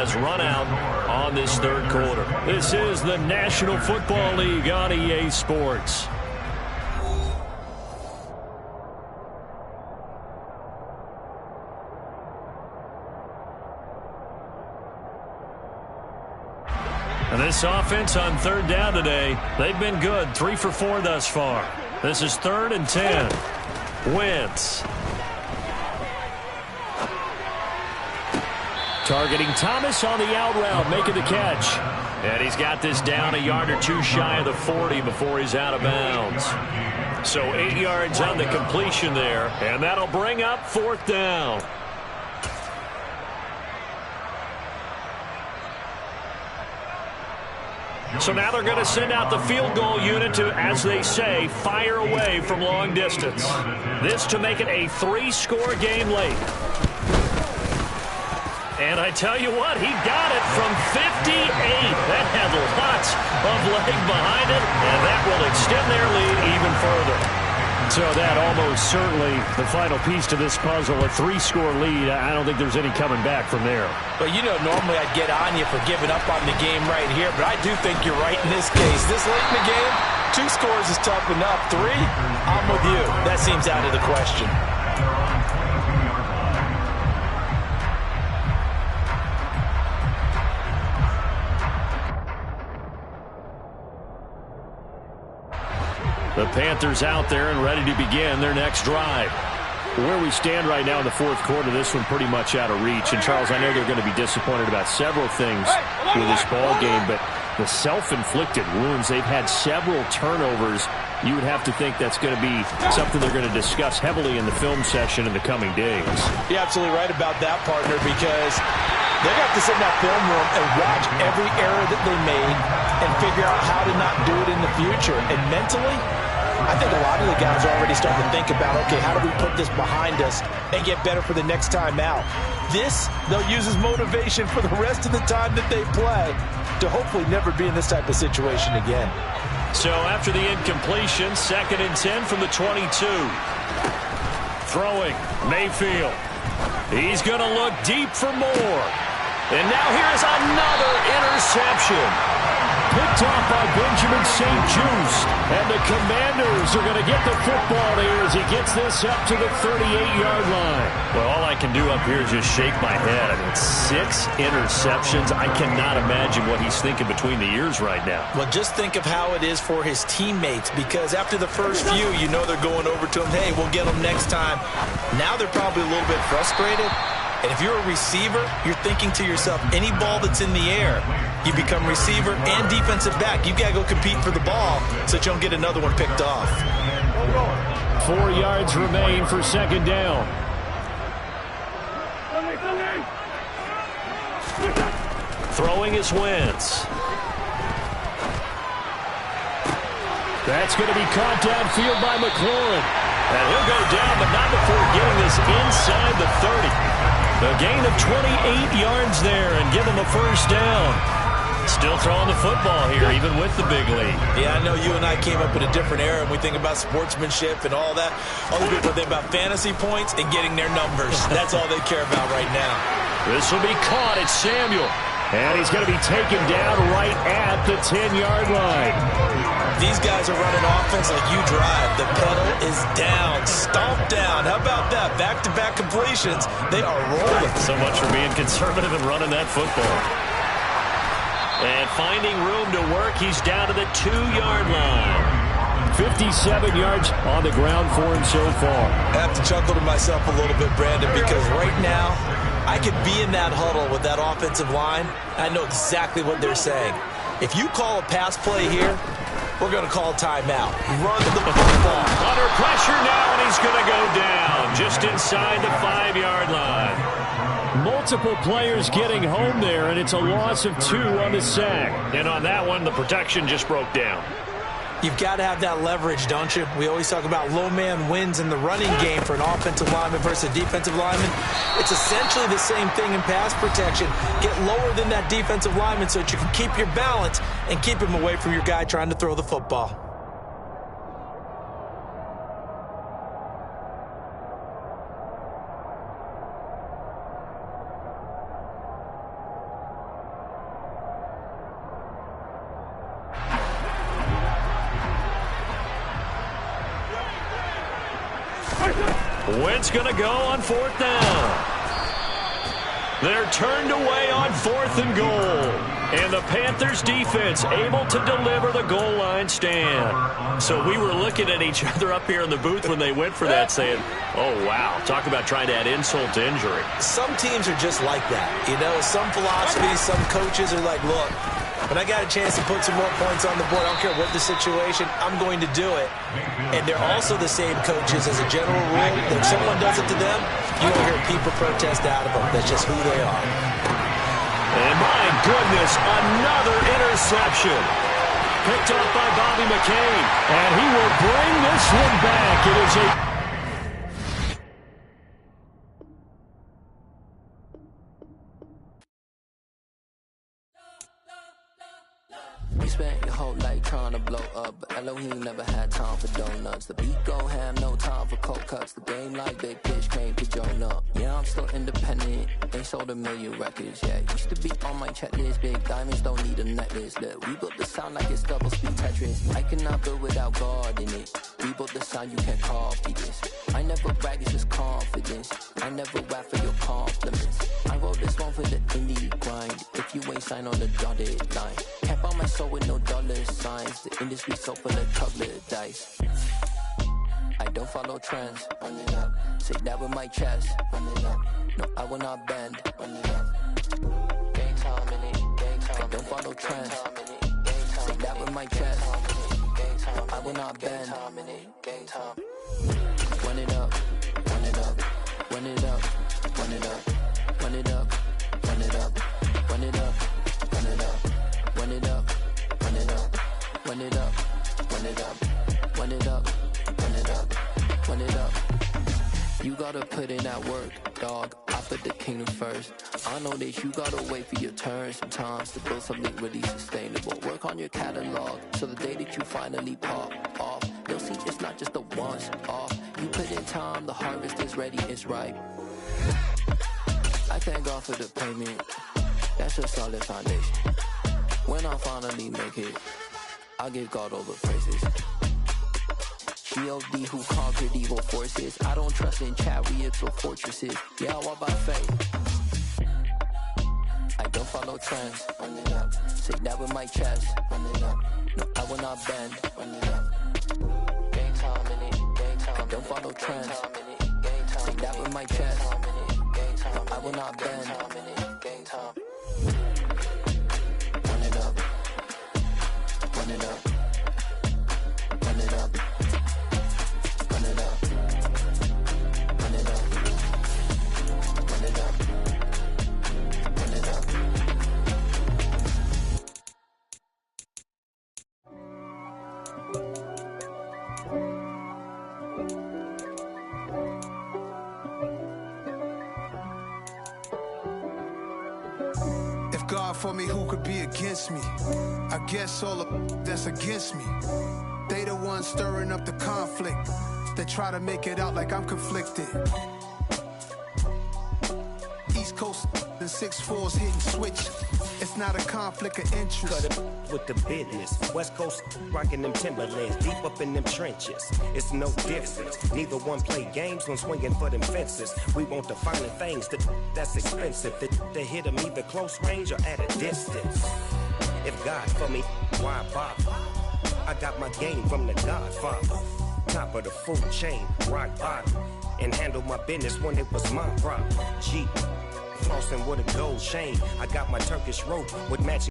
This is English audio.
has run out on this third quarter. This is the National Football League on EA Sports. And this offense on third down today, they've been good. 3 for 4 thus far. This is 3rd and 10. Wentz. Targeting Thomas on the out route, making the catch. And he's got this down a yard or two shy of the 40 before he's out of bounds. So 8 yards on the completion there, and that'll bring up 4th down. So now they're going to send out the field goal unit to, as they say, fire away from long distance. This to make it a 3-score game late. And I tell you what, he got it from 58. That had lots of leg behind it, and that will extend their lead even further. So that almost certainly the final piece to this puzzle, a 3-score lead. I don't think there's any coming back from there. But, you know, normally I'd get on you for giving up on the game right here, but I do think you're right in this case. This late in the game, 2 scores is tough enough. 3, I'm with you. That seems out of the question. The Panthers out there and ready to begin their next drive. Where we stand right now in the 4th quarter, this one pretty much out of reach. And, Charles, I know they're going to be disappointed about several things with this ball game, but the self-inflicted wounds, they've had several turnovers. You would have to think that's going to be something they're going to discuss heavily in the film session in the coming days. You're absolutely right about that, partner, because they have to sit in that film room and watch every error that they made and figure out how to not do it in the future. And mentally, I think a lot of the guys are already starting to think about, okay, how do we put this behind us and get better for the next time out? This, they'll use as motivation for the rest of the time that they play to hopefully never be in this type of situation again. So after the incompletion, 2nd and 10 from the 22. Throwing, Mayfield. He's going to look deep for more. And now here's another interception. Picked off by Benjamin St. Just. And the Commanders are going to get the football here as he gets this up to the 38-yard line. Well, all I can do up here is just shake my head. I mean, 6 interceptions. I cannot imagine what he's thinking between the ears right now. Well, just think of how it is for his teammates, because after the first few, you know they're going over to him, hey, we'll get them next time. Now they're probably a little bit frustrated. And if you're a receiver, you're thinking to yourself, any ball that's in the air, you become receiver and defensive back. You've got to go compete for the ball so that you don't get another one picked off. 4 yards remain for 2nd down. Throwing is Wentz. That's going to be caught downfield by McLaurin. And he'll go down, but not before getting this inside the 30. A gain of 28 yards there and give him a 1st down. Still throwing the football here, even with the big lead. Yeah, I know you and I came up in a different era, and we think about sportsmanship and all that. Other people think about fantasy points and getting their numbers. That's all they care about right now. This will be caught. It's Samuel. And he's going to be taken down right at the 10-yard line. These guys are running offense like you drive. The pedal is down, stomped down. How about that? Back-to-back completions. They are rolling. So much for being conservative and running that football. And finding room to work, he's down to the 2-yard line. 57 yards on the ground for him so far. I have to chuckle to myself a little bit, Brandon, because right now, I could be in that huddle with that offensive line. I know exactly what they're saying. If you call a pass play here, we're going to call timeout. Run the football. Under pressure now, and he's going to go down just inside the 5-yard line. Multiple players getting home there, and it's a loss of 2 on the sack. And on that one, the protection just broke down. You've got to have that leverage, don't you? We always talk about low man wins in the running game for an offensive lineman versus a defensive lineman. It's essentially the same thing in pass protection. Get lower than that defensive lineman so that you can keep your balance and keep him away from your guy trying to throw the football. Wentz going to go on 4th down. They're turned away on 4th and goal. And the Panthers defense able to deliver the goal line stand. So we were looking at each other up here in the booth when they went for that saying, oh, wow, talk about trying to add insult to injury. Some teams are just like that. You know, some philosophies, some coaches are like, look, when I got a chance to put some more points on the board, I don't care what the situation, I'm going to do it. And they're also the same coaches as a general rule. If someone does it to them, you won't hear people protest out of them. That's just who they are. And my goodness, another interception. Picked up by Bobby McCain. And he will bring this one back. It is a... You spent your whole life trying to blow up, but Elohim never had time for donuts. The beat go ham, no time for cold cuts. The game like big pitch came to join up. Yeah, I'm still independent, ain't sold 1 million records yet. Used to be on my checklist, big diamonds don't need a necklace. Look, we built the sound like it's double speed Tetris. I cannot build without God in it. We built the sound, you can't copy this. I never brag, it's just confidence. I never rap for your compliments. I wrote this one for the indie grind. If you ain't signed on the dotted line, can't buy my soul with no dollar signs. The industry so full of chocolate dice. I don't follow trends. Run it up. Say that with my chest. Run it up. No, I will not bend. Run it up. Gang time in it. Gang time. I don't follow trends. Say that with my chest. No, I will not bend. Gang time. Run it up. Run it up. Run it up. Run it up. Run it up. Run it up. Run it up. Run it up. Run it up. Run it up. Run it up. Run it up. Run it up. Run it up. Run it up. You gotta put in that work, dog. I put the kingdom first. I know that you gotta wait for your turn sometimes to build something really sustainable. Work on your catalog so the day that you finally pop off, you'll see it's not just a once off. You put in time, the harvest is ready, it's ripe. I thank God for the payment. That's a solid foundation. When I finally make it, I'll give God all the praises. G.O.D. who conquered evil forces. I don't trust in chariots or fortresses. Yeah, I walk by faith. I don't follow trends. Run it up. Say that with my chest. Run it up. No, I will not bend. Run it up. Gang time in it. Gang time. I don't follow trends. Say that with my chest. No, I will not bend. Gang time. Run it up. Run it up. Run it up. Run it up. Run it up. Run it up. Run it up. If God for me, who could be against me? I guess all of that's against me. They the ones stirring up the conflict. They try to make it out like I'm conflicted. East Coast and 6'4's hitting switch. It's not a conflict of interest. Cut it with the business. West Coast rocking them Timberlands, deep up in them trenches. It's no difference. Neither one play games when swinging for them fences. We want the finer things that's expensive. They hit them either close range or at a distance. If God for me, why bother? I got my game from the Godfather. Top of the food chain, rock bottom. And handle my business when it was my problem. G. Flossing with a gold chain. I got my Turkish rope with matching